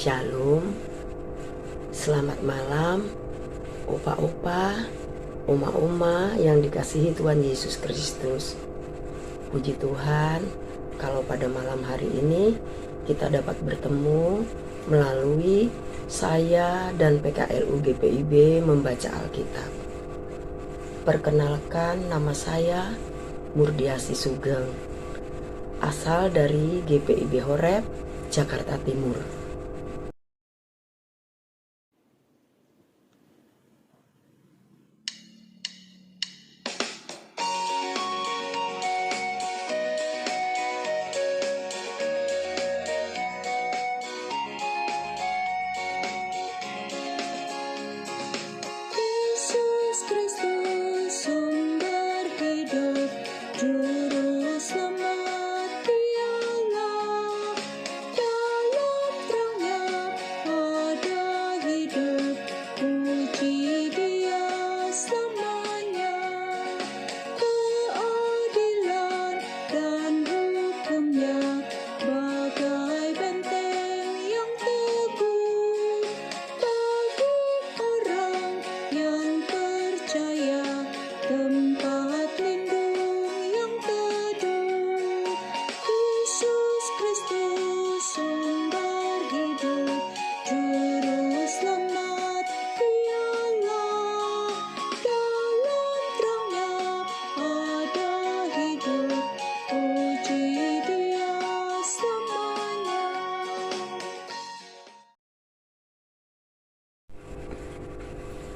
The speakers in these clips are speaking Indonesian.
Shalom, selamat malam, opa-opa, oma-oma yang dikasihi Tuhan Yesus Kristus. Puji Tuhan, kalau pada malam hari ini kita dapat bertemu melalui saya dan PKLU GPIB membaca Alkitab. Perkenalkan, nama saya Murdiasi Sugeng, asal dari GPIB Horeb, Jakarta Timur.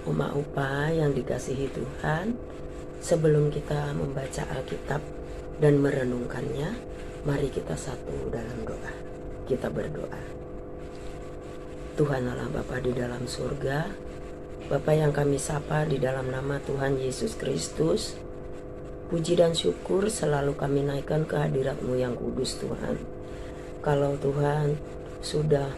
Oma-opa yang dikasihi Tuhan, sebelum kita membaca Alkitab dan merenungkannya, mari kita satu dalam doa. Kita berdoa. Tuhan Allah Bapa di dalam surga, Bapa yang kami sapa di dalam nama Tuhan Yesus Kristus, puji dan syukur selalu kami naikkan ke hadirat-Mu yang kudus Tuhan. Kalau Tuhan sudah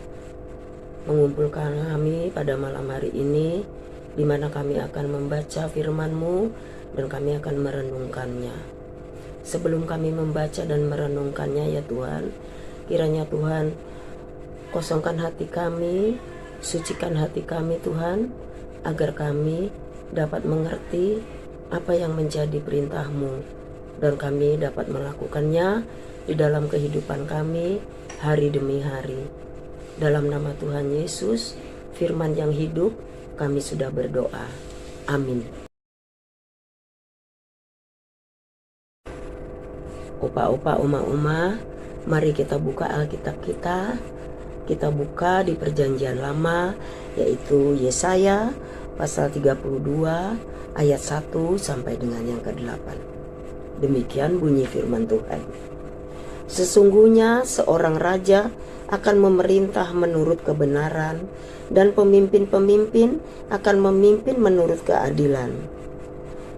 mengumpulkan kami pada malam hari ini, di mana kami akan membaca firman-Mu dan kami akan merenungkannya. Sebelum kami membaca dan merenungkannya ya Tuhan, kiranya Tuhan kosongkan hati kami, sucikan hati kami Tuhan, agar kami dapat mengerti apa yang menjadi perintah-Mu dan kami dapat melakukannya di dalam kehidupan kami hari demi hari. Dalam nama Tuhan Yesus, firman yang hidup, kami sudah berdoa. Amin. Opa-opa, oma-oma, mari kita buka Alkitab kita. Kita buka di Perjanjian Lama, yaitu Yesaya pasal 32 ayat 1 sampai dengan yang ke-8. Demikian bunyi firman Tuhan. Sesungguhnya seorang raja akan memerintah menurut kebenaran, dan pemimpin-pemimpin akan memimpin menurut keadilan.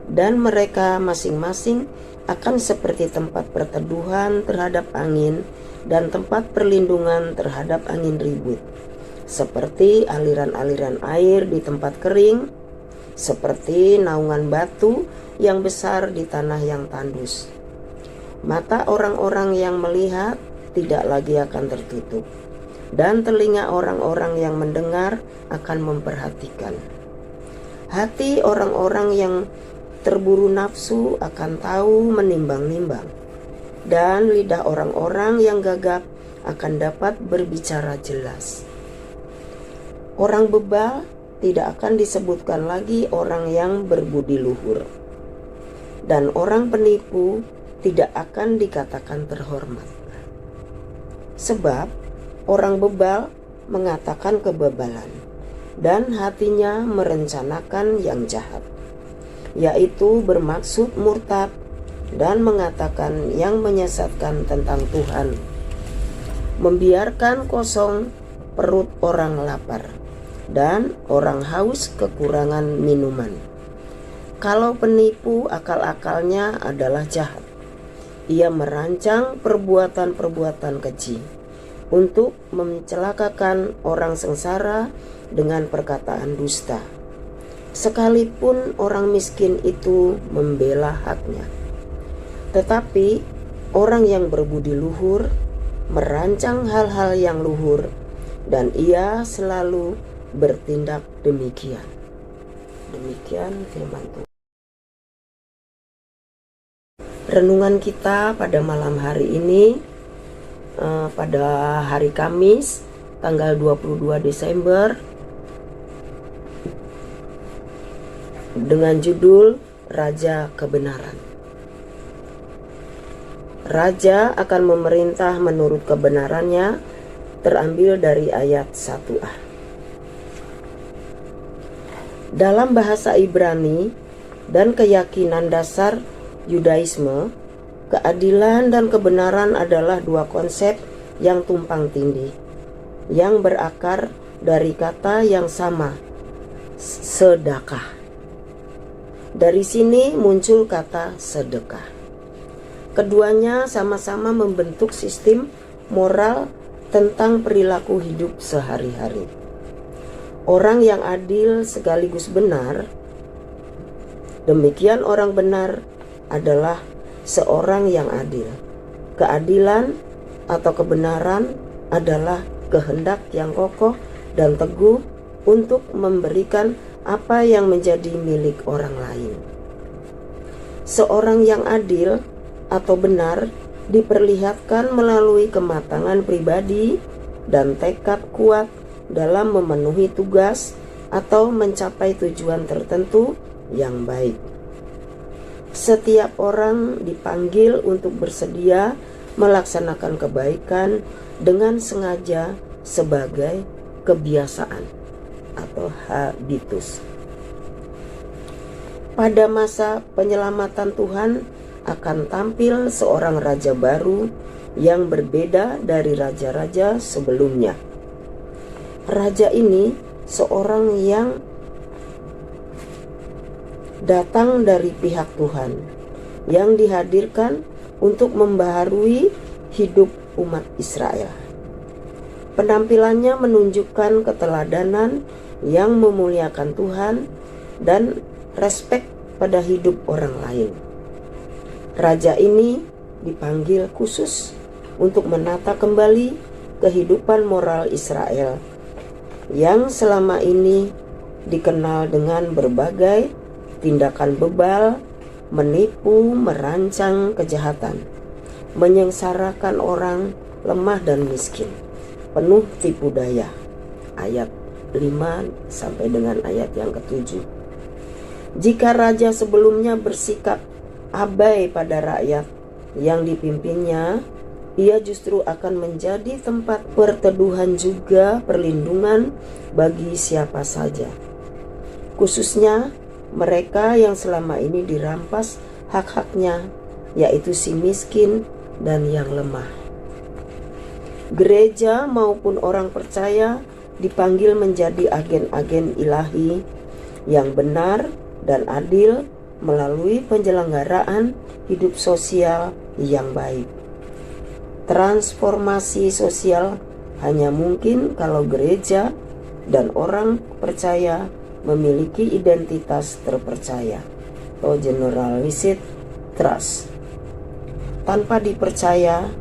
Dan mereka masing-masing akan seperti tempat perteduhan terhadap angin dan tempat perlindungan terhadap angin ribut, seperti aliran-aliran air di tempat kering, seperti naungan batu yang besar di tanah yang tandus. Mata orang-orang yang melihat tidak lagi akan tertutup, dan telinga orang-orang yang mendengar akan memperhatikan. Hati orang-orang yang terburu nafsu akan tahu menimbang-nimbang, dan lidah orang-orang yang gagap akan dapat berbicara jelas. Orang bebal tidak akan disebutkan lagi orang yang berbudi luhur, dan orang penipu tidak akan dikatakan terhormat. Sebab orang bebal mengatakan kebebalan, dan hatinya merencanakan yang jahat, yaitu bermaksud murtad dan mengatakan yang menyesatkan tentang Tuhan, membiarkan kosong perut orang lapar, dan orang haus kekurangan minuman. Kalau penipu, akal-akalnya adalah jahat. Ia merancang perbuatan-perbuatan keji untuk mencelakakan orang sengsara dengan perkataan dusta. Sekalipun orang miskin itu membela haknya, tetapi orang yang berbudi luhur merancang hal-hal yang luhur dan ia selalu bertindak demikian. Demikian firman Tuhan. Renungan kita pada malam hari ini, pada hari Kamis, tanggal 22 Desember, dengan judul Raja Kebenaran. Raja akan memerintah menurut kebenarannya, terambil dari ayat 1a. Dalam bahasa Ibrani dan keyakinan dasar Yudaisme, keadilan dan kebenaran adalah dua konsep yang tumpang tindih, yang berakar dari kata yang sama, sedekah. Dari sini muncul kata sedekah. Keduanya sama-sama membentuk sistem moral tentang perilaku hidup sehari-hari. Orang yang adil sekaligus benar, demikian orang benar adalah seorang yang adil. Keadilan atau kebenaran adalah kehendak yang kokoh dan teguh untuk memberikan apa yang menjadi milik orang lain. Seorang yang adil atau benar diperlihatkan melalui kematangan pribadi dan tekad kuat dalam memenuhi tugas atau mencapai tujuan tertentu yang baik. Setiap orang dipanggil untuk bersedia melaksanakan kebaikan dengan sengaja sebagai kebiasaan atau habitus. Pada masa penyelamatan Tuhan akan tampil seorang raja baru yang berbeda dari raja-raja sebelumnya. Raja ini seorang yang datang dari pihak Tuhan, yang dihadirkan untuk membaharui hidup umat Israel. Penampilannya menunjukkan keteladanan yang memuliakan Tuhan dan respek pada hidup orang lain. Raja ini dipanggil khusus untuk menata kembali kehidupan moral Israel yang selama ini dikenal dengan berbagai tindakan bebal, menipu, merancang kejahatan, menyengsarakan orang lemah dan miskin, penuh tipu daya. Ayat 5 sampai dengan ayat yang ke-7. Jika raja sebelumnya bersikap abai pada rakyat yang dipimpinnya, ia justru akan menjadi tempat perteduhan juga perlindungan bagi siapa saja, khususnya mereka yang selama ini dirampas hak-haknya, yaitu si miskin dan yang lemah. Gereja maupun orang percaya dipanggil menjadi agen-agen ilahi yang benar dan adil melalui penyelenggaraan hidup sosial yang baik. Transformasi sosial hanya mungkin kalau gereja dan orang percaya memiliki identitas terpercaya atau generalized trust. Tanpa dipercaya,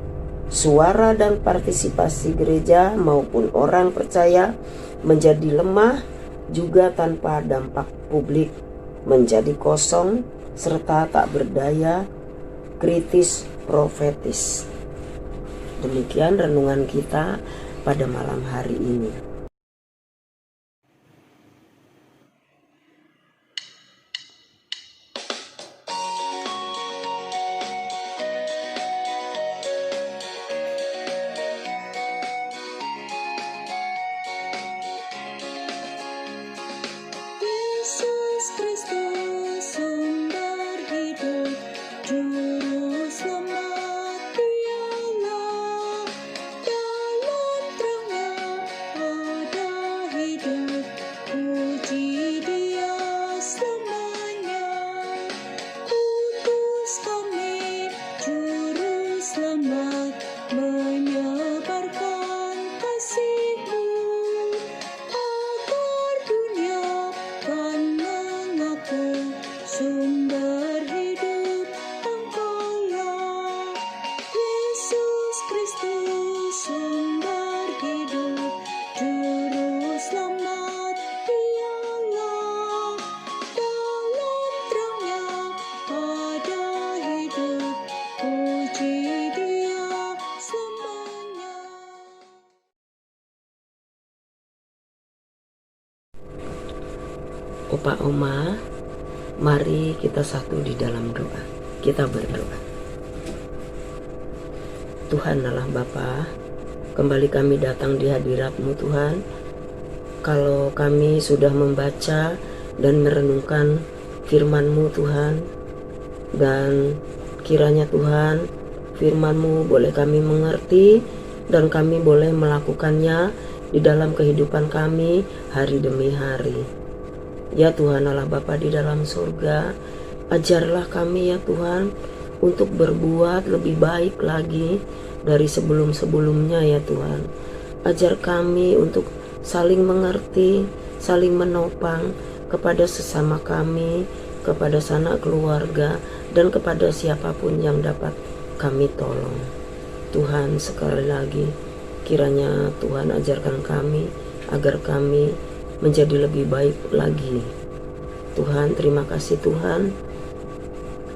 suara dan partisipasi gereja maupun orang percaya menjadi lemah, juga tanpa dampak publik menjadi kosong serta tak berdaya kritis profetis. Demikian renungan kita pada malam hari ini. Opa Oma, mari kita satu di dalam doa. Kita berdoa. Tuhan Allah Bapa, kembali kami datang di hadirat-Mu Tuhan. Kalau kami sudah membaca dan merenungkan firman-Mu Tuhan, dan kiranya Tuhan firman-Mu boleh kami mengerti dan kami boleh melakukannya di dalam kehidupan kami hari demi hari. Ya Tuhan Allah Bapa di dalam surga, ajarlah kami ya Tuhan untuk berbuat lebih baik lagi dari sebelum-sebelumnya ya Tuhan. Ajar kami untuk saling mengerti, saling menopang kepada sesama kami, kepada sanak keluarga, dan kepada siapapun yang dapat kami tolong. Tuhan, sekali lagi kiranya Tuhan ajarkan kami agar kami menjadi lebih baik lagi. Tuhan, terima kasih Tuhan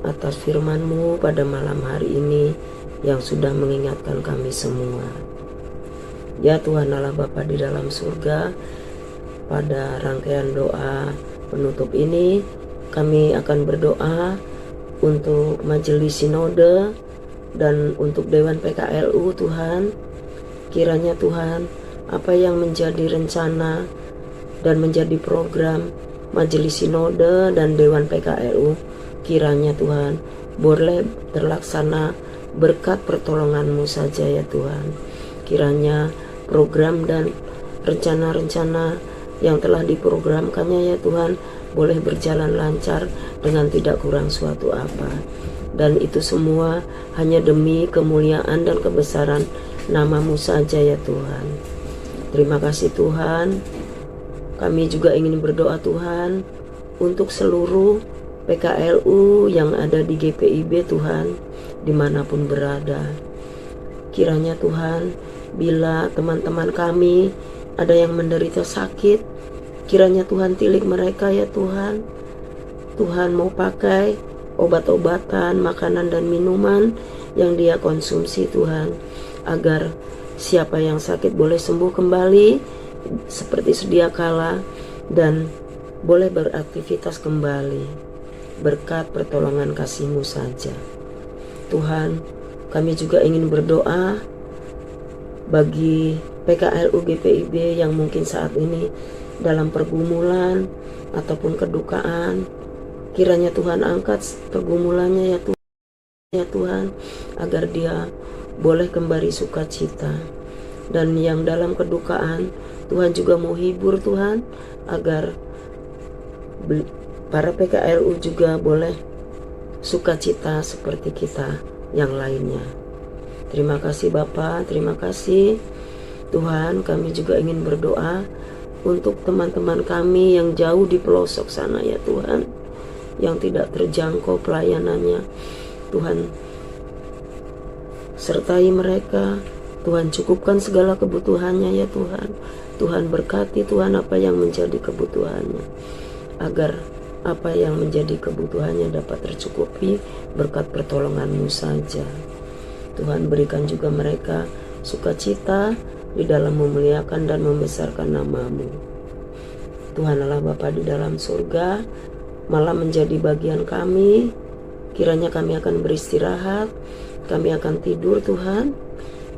atas firman-Mu pada malam hari ini yang sudah mengingatkan kami semua. Ya Tuhan Allah Bapa di dalam surga, pada rangkaian doa penutup ini kami akan berdoa untuk Majelis Sinode dan untuk Dewan PKLU Tuhan. Kiranya Tuhan, apa yang menjadi rencana dan menjadi program Majelis Sinode dan Dewan PKLU, kiranya Tuhan boleh terlaksana berkat pertolongan-Mu saja ya Tuhan. Kiranya program dan rencana-rencana yang telah diprogramkannya ya Tuhan boleh berjalan lancar dengan tidak kurang suatu apa. Dan itu semua hanya demi kemuliaan dan kebesaran nama-Mu saja ya Tuhan. Terima kasih Tuhan. Kami juga ingin berdoa Tuhan untuk seluruh PKLU yang ada di GPIB Tuhan, dimanapun berada. Kiranya Tuhan, bila teman-teman kami ada yang menderita sakit, kiranya Tuhan tilik mereka ya Tuhan. Tuhan mau pakai obat-obatan, makanan dan minuman yang dia konsumsi Tuhan, agar siapa yang sakit boleh sembuh kembali seperti sedia kala dan boleh beraktivitas kembali berkat pertolongan kasih-Mu saja. Tuhan, kami juga ingin berdoa bagi PKLU GPIB yang mungkin saat ini dalam pergumulan ataupun kedukaan. Kiranya Tuhan angkat pergumulannya ya Tuhan, agar dia boleh kembali sukacita. Dan yang dalam kedukaan, Tuhan juga mau hibur Tuhan, agar para PKLU juga boleh sukacita seperti kita yang lainnya. Terima kasih Bapa, terima kasih Tuhan. Kami juga ingin berdoa untuk teman-teman kami yang jauh di pelosok sana ya Tuhan, yang tidak terjangkau pelayanannya. Tuhan, sertai mereka. Tuhan, cukupkan segala kebutuhannya ya Tuhan. Tuhan, berkati Tuhan apa yang menjadi kebutuhannya, agar apa yang menjadi kebutuhannya dapat tercukupi berkat pertolongan-Mu saja. Tuhan, berikan juga mereka sukacita di dalam memuliakan dan membesarkan nama-Mu. Tuhan Allah Bapa di dalam surga, malam menjadi bagian kami. Kiranya kami akan beristirahat, kami akan tidur Tuhan.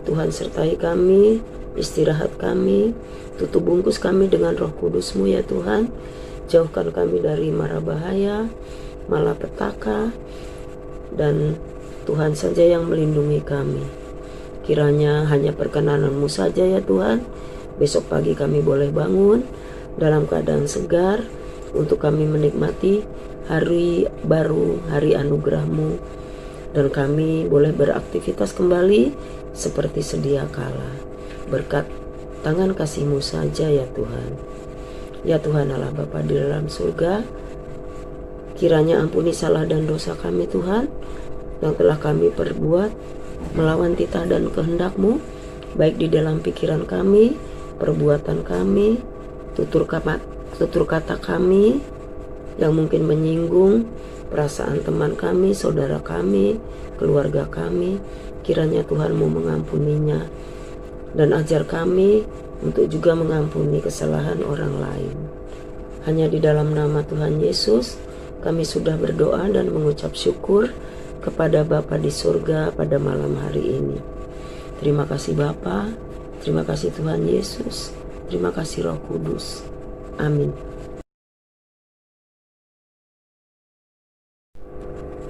Tuhan, sertai kami, istirahat kami, tutup bungkus kami dengan Roh Kudus-Mu ya Tuhan. Jauhkan kami dari mara bahaya, malapetaka, dan Tuhan saja yang melindungi kami. Kiranya hanya perkenanan-Mu saja ya Tuhan. Besok pagi kami boleh bangun dalam keadaan segar untuk kami menikmati hari baru, hari anugerah-Mu, dan kami boleh beraktivitas kembali seperti sedia kala. Berkat tangan kasih-Mu saja ya Tuhan. Ya Tuhan Allah Bapa di dalam surga, kiranya ampuni salah dan dosa kami Tuhan, yang telah kami perbuat melawan titah dan kehendak-Mu, baik di dalam pikiran kami, perbuatan kami, tutur kata kami yang mungkin menyinggung perasaan teman kami, saudara kami, keluarga kami. Kiranya Tuhan mau mengampuninya, dan ajar kami untuk juga mengampuni kesalahan orang lain. Hanya di dalam nama Tuhan Yesus kami sudah berdoa dan mengucap syukur kepada Bapa di surga pada malam hari ini. Terima kasih Bapa, terima kasih Tuhan Yesus, terima kasih Roh Kudus. Amin.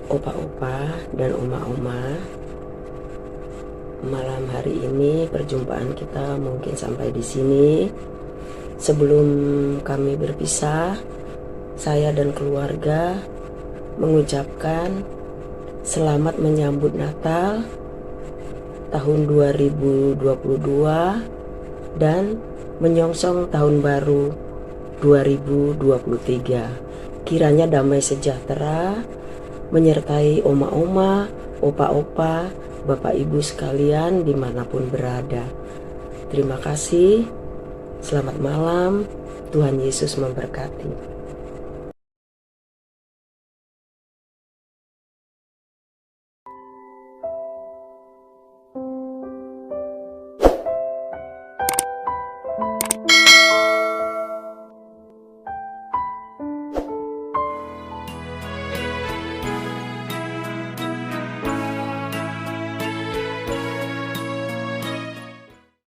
Opa-opa dan oma-oma, malam hari ini perjumpaan kita mungkin sampai di sini. Sebelum kami berpisah, saya dan keluarga mengucapkan selamat menyambut Natal tahun 2022 dan menyongsong tahun baru 2023. Kiranya damai sejahtera menyertai oma-oma, opa-opa, bapak ibu sekalian dimanapun berada. Terima kasih, selamat malam, Tuhan Yesus memberkati.